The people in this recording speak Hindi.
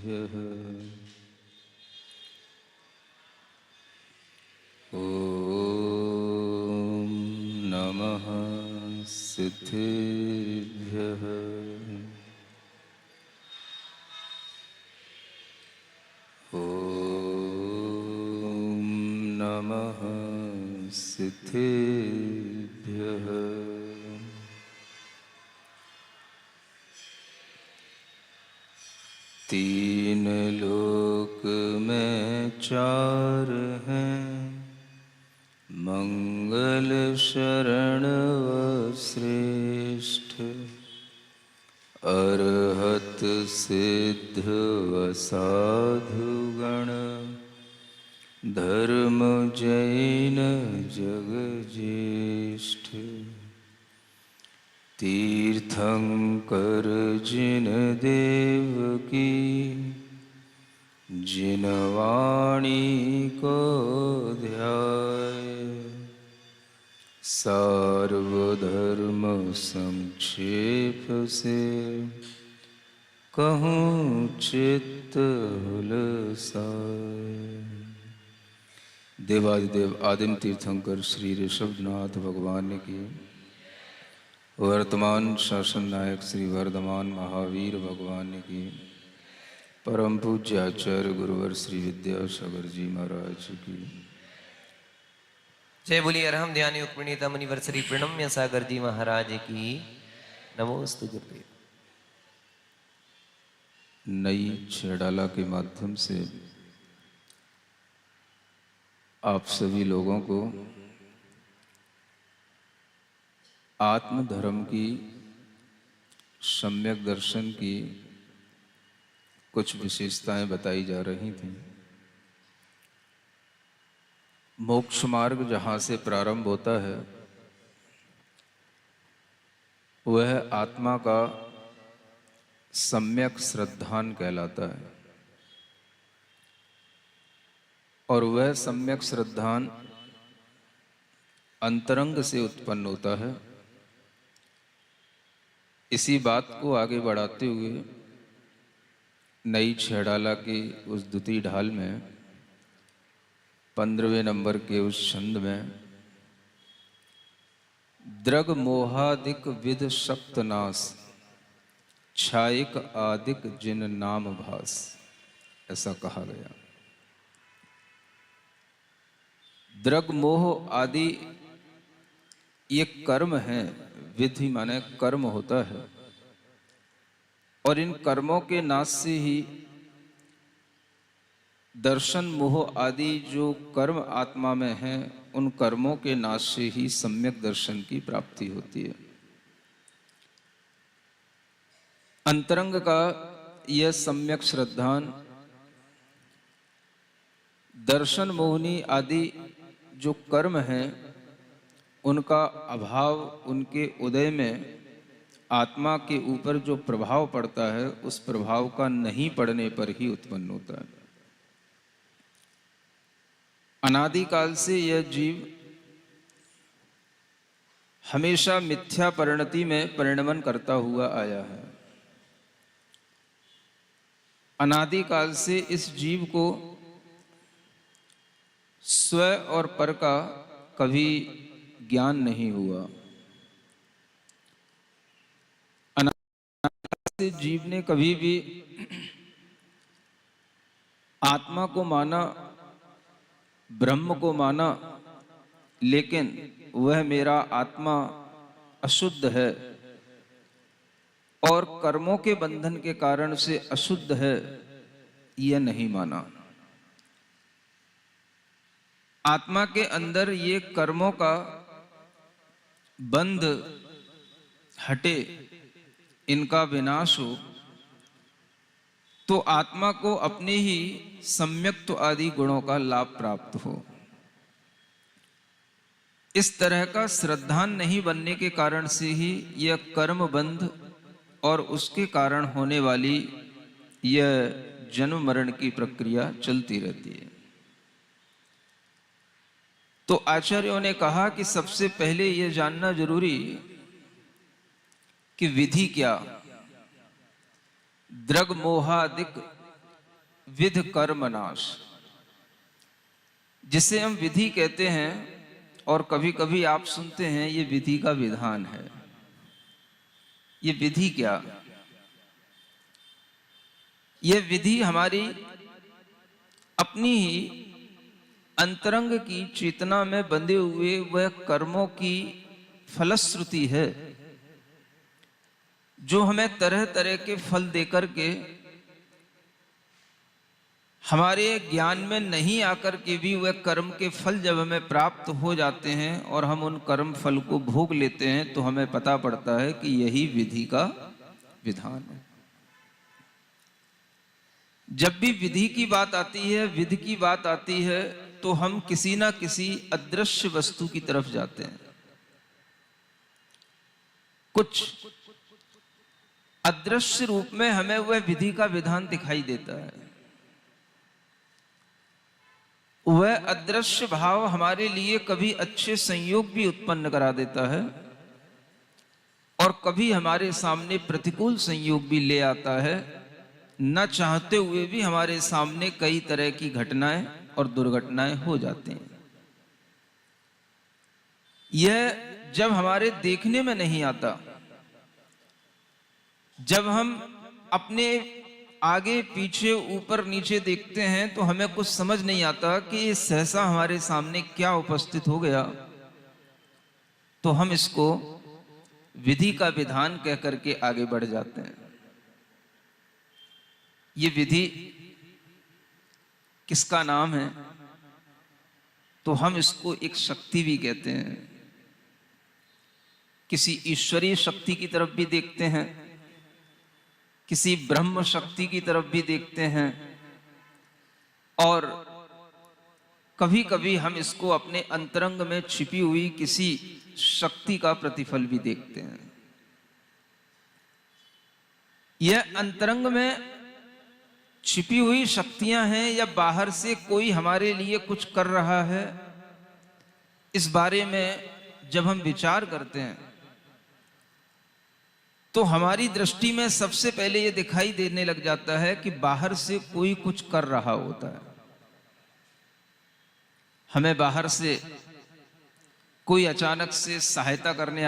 सिद्धेभ्यः ॐ नमः सिद्धेभ्यः ॐ नमः सिद्धेभ्यः तीन लोक में चार हैं, मंगल शरण व श्रेष्ठ, अरहत सिद्ध व साधुगण, धर्म जैन जग ज्येष्ठ। तीर्थंकर जिन देव की, जिन वाणी को ध्याय, सार्वधर्म संक्षेप से कहूँ चित्त हुलसाय। देवादिदेव आदिम तीर्थंकर श्री ऋषभनाथ भगवान की, वर्तमान शासन नायक श्री वर्धमान महावीर भगवान की, परम पूज्य आचार्य गुरुवर श्री विद्यासागर जी महाराज की जय बोलिए। अरहम ध्यान युक्मिणीता मुनिवर श्री प्रणम्य सागर जी महाराज की नमोस्तु गुरुदेव। नई छेड़ाला के माध्यम से आप सभी लोगों को आत्मधर्म की सम्यक दर्शन की कुछ विशेषताएं बताई जा रही थी। मोक्ष मार्ग जहाँ से प्रारंभ होता है वह आत्मा का सम्यक श्रद्धान कहलाता है, और वह सम्यक श्रद्धान अंतरंग से उत्पन्न होता है। इसी बात को आगे बढ़ाते हुए नई छेड़ाला की उस द्वितीय ढाल में 15वें नंबर के उस छंद में द्रग मोहादिक विद शक्तनाश, छायिक आदिक जिन नाम भास, ऐसा कहा गया। द्रग मोह आदि ये कर्म हैं, विधि माने कर्म होता है, और इन कर्मों के नाश से ही दर्शन मोह आदि जो कर्म आत्मा में हैं, उन कर्मों के नाश से ही सम्यक दर्शन की प्राप्ति होती है। अंतरंग का यह सम्यक श्रद्धान दर्शन मोहनी आदि जो कर्म हैं उनका अभाव, उनके उदय में आत्मा के ऊपर जो प्रभाव पड़ता है उस प्रभाव का नहीं पड़ने पर ही उत्पन्न होता है। अनादिकाल से यह जीव हमेशा मिथ्या परिणति में परिणमन करता हुआ आया है। अनादिकाल से इस जीव को स्व और पर का कभी ज्ञान नहीं हुआ। अनादिकाल से जीव ने कभी भी आत्मा को माना, ब्रह्म को माना, लेकिन वह मेरा आत्मा अशुद्ध है और कर्मों के बंधन के कारण से अशुद्ध है, यह नहीं माना। आत्मा के अंदर ये कर्मों का बंध हटे, इनका विनाश हो, तो आत्मा को अपने ही सम्यक्त्व आदि गुणों का लाभ प्राप्त हो। इस तरह का श्रद्धान नहीं बनने के कारण से ही यह कर्म बंध और उसके कारण होने वाली यह जन्म मरण की प्रक्रिया चलती रहती है। तो आचार्यों ने कहा कि सबसे पहले यह जानना जरूरी कि विधि क्या, द्रग मोहादिक विध कर्म नाश, जिसे हम विधि कहते हैं और कभी कभी आप सुनते हैं ये विधि का विधान है। ये विधि क्या? ये विधि हमारी अपनी ही अंतरंग की चेतना में बंधे हुए वह कर्मों की फलश्रुति है, जो हमें तरह तरह के फल देकर के हमारे ज्ञान में नहीं आकर के भी वह कर्म के फल जब हमें प्राप्त हो जाते हैं और हम उन कर्म फल को भोग लेते हैं तो हमें पता पड़ता है कि यही विधि का विधान है। जब भी विधि की बात आती है, विधि की बात आती है, तो हम किसी ना किसी अदृश्य वस्तु की तरफ जाते हैं। कुछ अदृश्य रूप में हमें वह विधि का विधान दिखाई देता है। वह अदृश्य भाव हमारे लिए कभी अच्छे संयोग भी उत्पन्न करा देता है और कभी हमारे सामने प्रतिकूल संयोग भी ले आता है। न चाहते हुए भी हमारे सामने कई तरह की घटनाएं और दुर्घटनाएं हो जाती हैं। यह जब हमारे देखने में नहीं आता, जब हम अपने आगे पीछे ऊपर नीचे देखते हैं तो हमें कुछ समझ नहीं आता कि ये सहसा हमारे सामने क्या उपस्थित हो गया, तो हम इसको विधि का विधान कह करके आगे बढ़ जाते हैं। ये विधि किसका नाम है? तो हम इसको एक शक्ति भी कहते हैं। किसी ईश्वरीय शक्ति की तरफ भी देखते हैं, किसी ब्रह्म शक्ति की तरफ भी देखते हैं, और कभी कभी हम इसको अपने अंतरंग में छिपी हुई किसी शक्ति का प्रतिफल भी देखते हैं। यह अंतरंग में छिपी हुई शक्तियां हैं या बाहर से कोई हमारे लिए कुछ कर रहा है, इस बारे में जब हम विचार करते हैं तो हमारी दृष्टि में सबसे पहले यह दिखाई देने लग जाता है कि बाहर से कोई कुछ कर रहा होता है। हमें बाहर से कोई अचानक से सहायता करने